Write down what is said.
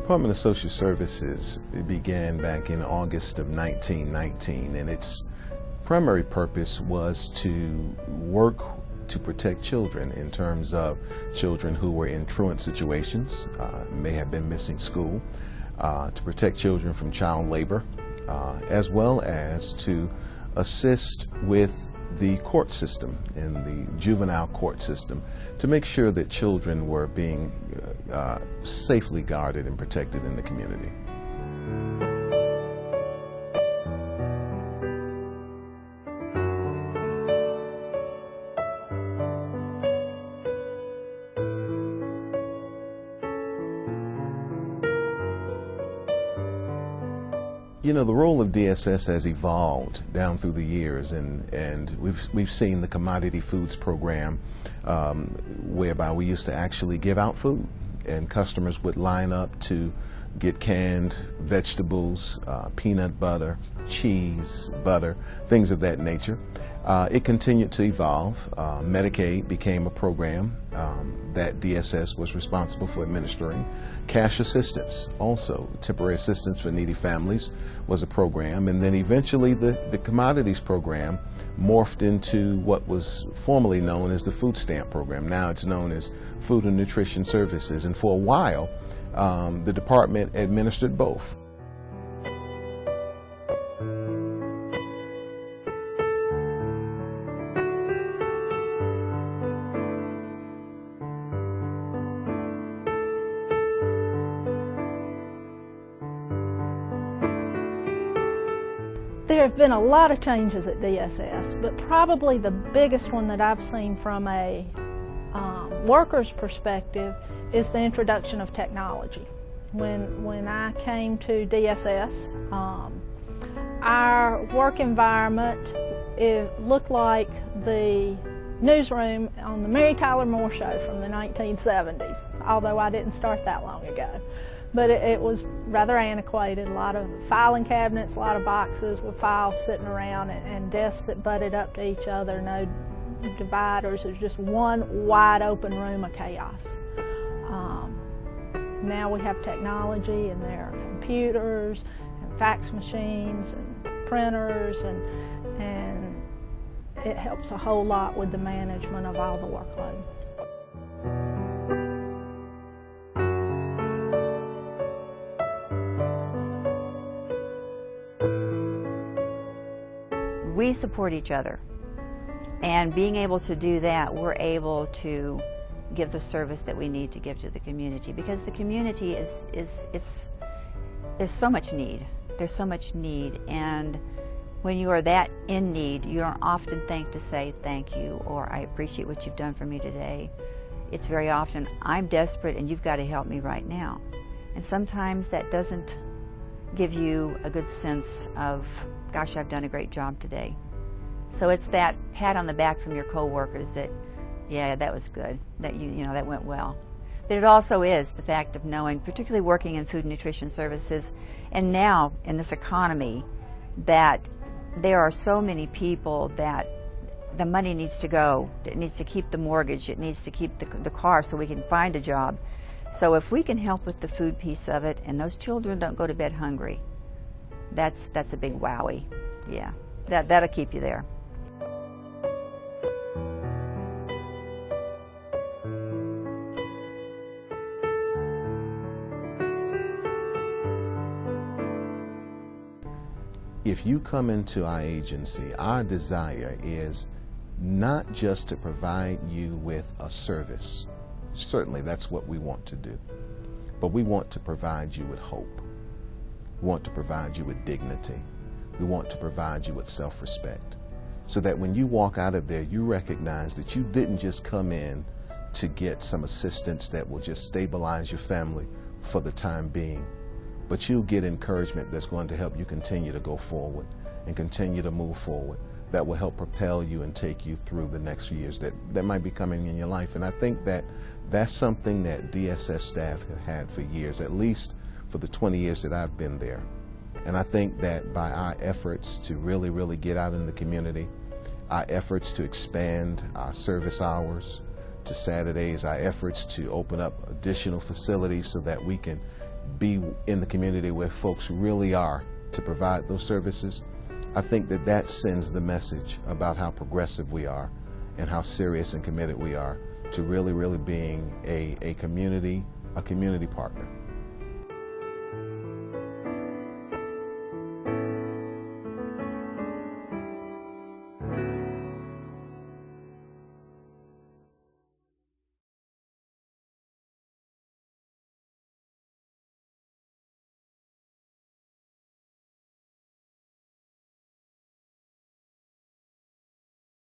Department of Social Services began back in August of 1919, and its primary purpose was to work to protect children in terms of children who were in truant situations, may have been missing school, to protect children from child labor, as well as to assist with the court system, in the juvenile court system, to make sure that children were being safely guarded and protected in the community. You know, the role of DSS has evolved down through the years, and we've seen the commodity foods program, whereby we used to actually give out food, and customers would line up to get canned vegetables, peanut butter, cheese, butter, things of that nature. It continued to evolve. Medicaid became a program that DSS was responsible for administering. Cash assistance, also temporary assistance for needy families, was a program, and then eventually the commodities program morphed into what was formerly known as the food stamp program. Now it's known as Food and Nutrition Services, and for a while the department administered both. There have been a lot of changes at DSS, but probably the biggest one that I've seen from a worker's perspective is the introduction of technology. When I came to DSS, our work environment, it looked like the newsroom on the Mary Tyler Moore Show from the 1970s, although I didn't start that long ago. But it was rather antiquated, a lot of filing cabinets, a lot of boxes with files sitting around, and desks that butted up to each other, no dividers. It was just one wide open room of chaos. Now we have technology, and there are computers and fax machines and printers, and it helps a whole lot with the management of all the workload. We support each other, and being able to do that, we're able to give the service that we need to give to the community, because the community there's so much need. There's so much need, and when you are that in need, you don't often think to say thank you or I appreciate what you've done for me today. It's very often, I'm desperate and you've got to help me right now. And sometimes that doesn't give you a good sense of, gosh, I've done a great job today. So it's that pat on the back from your coworkers that, yeah, that was good, that you know, that went well. But it also is the fact of knowing, particularly working in food and nutrition services, and now in this economy, that there are so many people that the money needs to go. It needs to keep the mortgage, it needs to keep the car so we can find a job. So if we can help with the food piece of it, and those children don't go to bed hungry, that's a big wowie. Yeah, that'll keep you there. If you come into our agency, our desire is not just to provide you with a service. Certainly that's what we want to do. But we want to provide you with hope. We want to provide you with dignity. We want to provide you with self-respect, so that when you walk out of there, you recognize that you didn't just come in to get some assistance that will just stabilize your family for the time being, but you'll get encouragement that's going to help you continue to go forward and continue to move forward, that will help propel you and take you through the next years that might be coming in your life. And I think that that's something that DSS staff have had for years, at least for the 20 years that I've been there. And I think that by our efforts to really get out in the community, our efforts to expand our service hours to Saturdays, our efforts to open up additional facilities so that we can be in the community where folks really are to provide those services, I think that that sends the message about how progressive we are and how serious and committed we are to really, really being a community partner.